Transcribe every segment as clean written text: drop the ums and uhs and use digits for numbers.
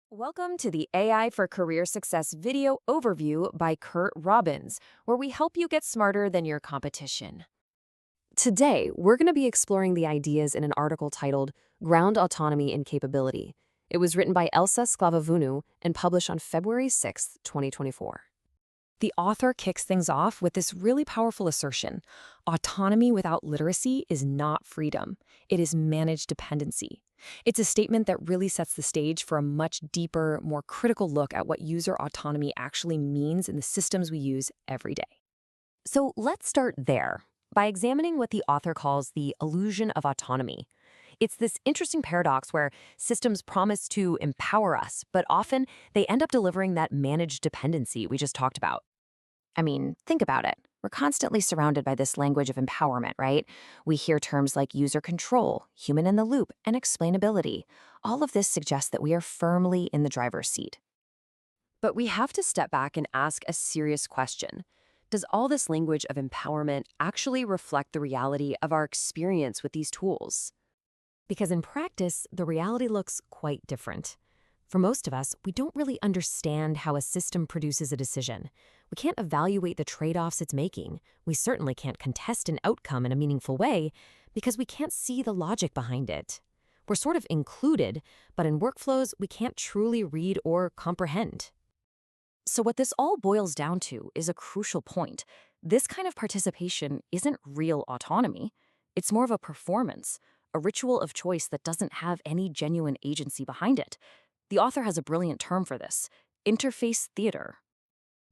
Welcome to the AI for Career Success video overview by Curt Robbins, where we help you get smarter than your competition. Today, we're going to be exploring the ideas in an article titled Ground Autonomy and Capability. It was written by Elsa Sklavounou and published on February 6, 2024. The author kicks things off with this really powerful assertion. Autonomy without literacy is not freedom. It is managed dependency. It's a statement that really sets the stage for a much deeper, more critical look at what user autonomy actually means in the systems we use every day. So let's start there, by examining what the author calls the illusion of autonomy. It's this interesting paradox where systems promise to empower us, but often they end up delivering that managed dependency we just talked about. I mean, think about it. We're constantly surrounded by this language of empowerment, right? We hear terms like user control, human in the loop, and explainability. All of this suggests that we are firmly in the driver's seat. But we have to step back and ask a serious question. Does all this language of empowerment actually reflect the reality of our experience with these tools? Because in practice, the reality looks quite different. For most of us, we don't really understand how a system produces a decision. We can't evaluate the trade-offs it's making. We certainly can't contest an outcome in a meaningful way because we can't see the logic behind it. We're sort of included, but in workflows, we can't truly read or comprehend. So what this all boils down to is a crucial point. This kind of participation isn't real autonomy. It's more of a performance, a ritual of choice that doesn't have any genuine agency behind it. The author has a brilliant term for this: interface theater.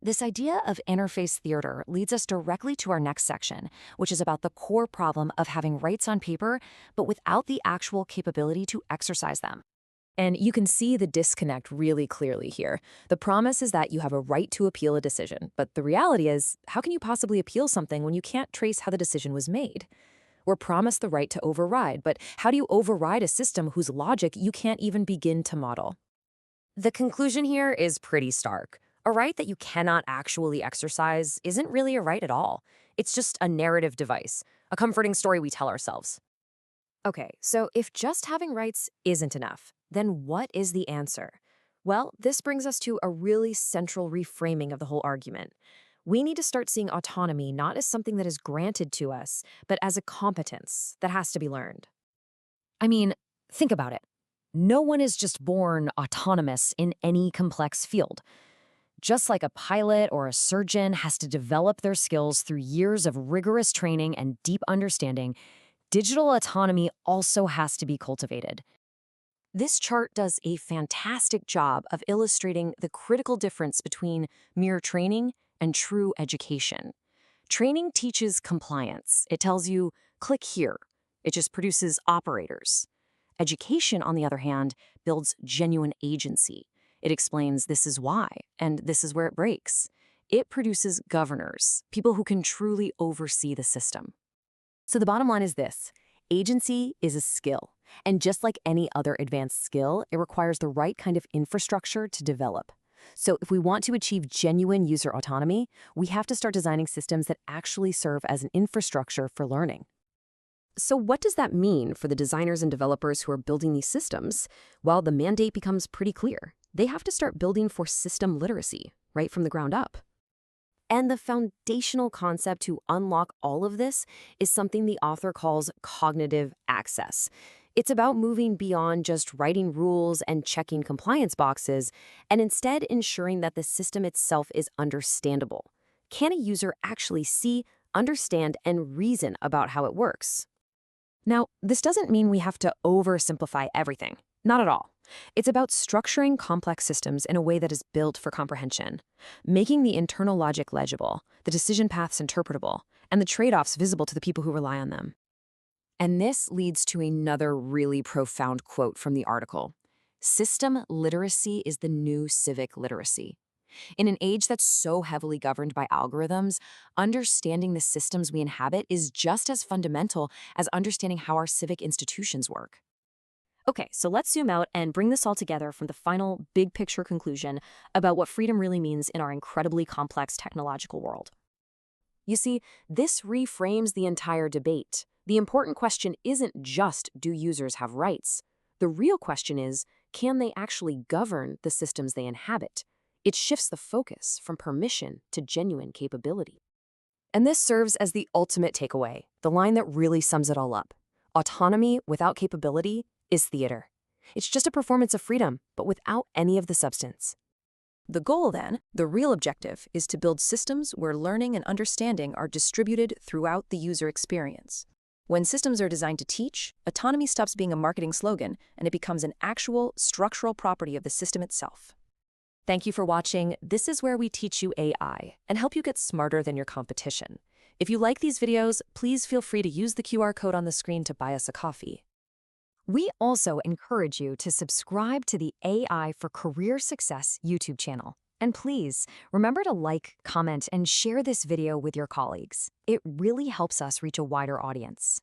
This idea of interface theater leads us directly to our next section, which is about the core problem of having rights on paper, but without the actual capability to exercise them. And you can see the disconnect really clearly here. The promise is that you have a right to appeal a decision, but the reality is, how can you possibly appeal something when you can't trace how the decision was made? We're promised the right to override, but how do you override a system whose logic you can't even begin to model? The conclusion here is pretty stark. A right that you cannot actually exercise isn't really a right at all. It's just a narrative device, a comforting story we tell ourselves. Okay, so if just having rights isn't enough, then what is the answer? Well, this brings us to a really central reframing of the whole argument. We need to start seeing autonomy not as something that is granted to us, but as a competence that has to be learned. I mean, think about it. No one is just born autonomous in any complex field. Just like a pilot or a surgeon has to develop their skills through years of rigorous training and deep understanding, digital autonomy also has to be cultivated. This chart does a fantastic job of illustrating the critical difference between mere training and true education. Training teaches compliance. It tells you, click here. It just produces operators. Education, on the other hand, builds genuine agency. It explains this is why, and this is where it breaks. It produces governors, people who can truly oversee the system. So the bottom line is this: agency is a skill. And just like any other advanced skill, it requires the right kind of infrastructure to develop. So if we want to achieve genuine user autonomy, we have to start designing systems that actually serve as an infrastructure for learning. So what does that mean for the designers and developers who are building these systems? Well, the mandate becomes pretty clear. They have to start building for system literacy, right from the ground up. And the foundational concept to unlock all of this is something the author calls cognitive access. It's about moving beyond just writing rules and checking compliance boxes, and instead ensuring that the system itself is understandable. Can a user actually see, understand, and reason about how it works? Now, this doesn't mean we have to oversimplify everything. Not at all. It's about structuring complex systems in a way that is built for comprehension, making the internal logic legible, the decision paths interpretable, and the trade-offs visible to the people who rely on them. And this leads to another really profound quote from the article. System literacy is the new civic literacy. In an age that's so heavily governed by algorithms, understanding the systems we inhabit is just as fundamental as understanding how our civic institutions work. Okay, so let's zoom out and bring this all together from the final big picture conclusion about what freedom really means in our incredibly complex technological world. You see, this reframes the entire debate. The important question isn't just, do users have rights? The real question is, can they actually govern the systems they inhabit? It shifts the focus from permission to genuine capability. And this serves as the ultimate takeaway, the line that really sums it all up. Autonomy without capability is theater. It's just a performance of freedom, but without any of the substance. The goal, then, the real objective, is to build systems where learning and understanding are distributed throughout the user experience. When systems are designed to teach, autonomy stops being a marketing slogan and it becomes an actual structural property of the system itself. Thank you for watching. This is where we teach you AI and help you get smarter than your competition. If you like these videos, please feel free to use the QR code on the screen to buy us a coffee. We also encourage you to subscribe to the AI for Career Success YouTube channel. And please, remember to like, comment, and share this video with your colleagues. It really helps us reach a wider audience.